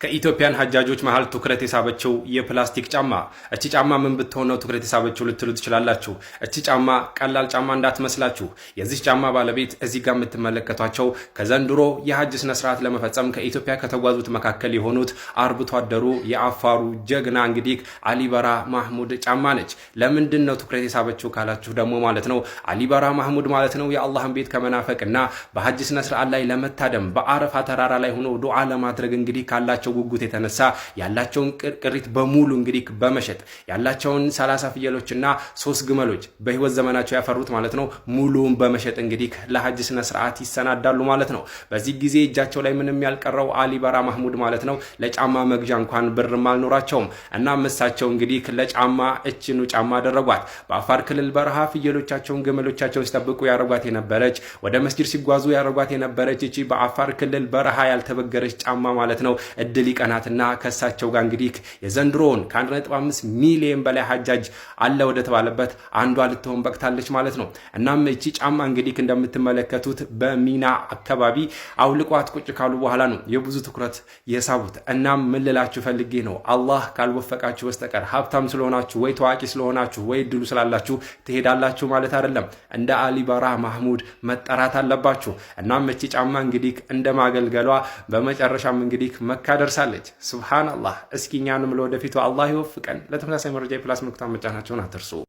ከኢትዮጵያን ሀጃጆች መሃል ትኩረት የሳበችው የፕላስቲክ ጫማ። እቺ ጫማ ምን ብትሆን ነው ትኩረት የሳበችው ልትሉ ትችላላችሁ። እቺ ጫማ ቀላል ጫማ እንዳትመስላችሁ። የዚህ ጫማ ባለቤት እዚህ ጋር የምትመለከቷቸው ከዘንድሮ የሀጅ ስነ ስርዓት ለመፈጸም ከኢትዮጵያ ከተጓዙት መካከል የሆኑት አርብቶ አደሩ የአፋሩ ጀግና እንግዲህ አሊበራ ማህሙድ ጫማ ነች። ለምንድን ነው ትኩረት የሳበችው ካላችሁ ደግሞ ማለት ነው አሊበራ ማህሙድ ማለት ነው የአላህን ቤት ከመናፈቅና በሀጅ ስነ ስርዓት ላይ ለመታደም በአረፋ ተራራ ላይ ሆኖ ዱዓ ለማድረግ እንግዲህ ካላቸው ጉጉት የተነሳ ያላቸውን ቅሪት በሙሉ እንግዲህ በመሸጥ ያላቸውን 30 ፍየሎችና 3 ግመሎች በህይወት ዘመናቸው ያፈሩት ማለት ነው ሙሉውን በመሸጥ እንግዲህ ለሀጅ ስነ ስርዓት ይሰናዳሉ ማለት ነው። በዚህ ጊዜ እጃቸው ላይ ምንም ያልቀረው አሊበራ ማህሙድ ማለት ነው ለጫማ መግዣ እንኳን ብርም አልኖራቸውም እና እሳቸው እንግዲህ ለጫማ እችኑ ጫማ አደረጓት። በአፋር ክልል በረሃ ፍየሎቻቸውን ግመሎቻቸውን ሲጠብቁ ያረጓት የነበረች ወደ መስጂድ ሲጓዙ ያረጓት የነበረች እቺ በአፋር ክልል በረሃ ያልተበገረች ጫማ ማለት ነው እድል ይቀናትና ከሳቸው ጋር እንግዲህ የዘንድሮን ከ1.5 ሚሊዮን በላይ ሀጃጅ አለ ወደ ተባለበት አንዷ ልትሆን በቅታለች ማለት ነው። እናም እቺ ጫማ እንግዲህ እንደምትመለከቱት በሚና አካባቢ አውልቋት ቁጭ ካሉ በኋላ ነው የብዙ ትኩረት የሳቡት። እናም ምን ልላችሁ ፈልጌ ነው አላህ ካልወፈቃችሁ በስተቀር ሀብታም ስለሆናችሁ ወይ ታዋቂ ስለሆናችሁ ወይ እድሉ ስላላችሁ ትሄዳላችሁ ማለት አይደለም። እንደ አሊበራ ማህሙድ መጠራት አለባችሁ። እናም እቺ ጫማ እንግዲህ እንደማገልገሏ በመጨረሻም እንግዲህ መካ ደርሳለች። ሱብሃንአላህ። እስኪ እኛንም ለወደፊቱ አላህ ይወፍቀን። ለተመሳሳይ መረጃ የፕላስ ምልክቱን መጫናችሁን አትርሱ።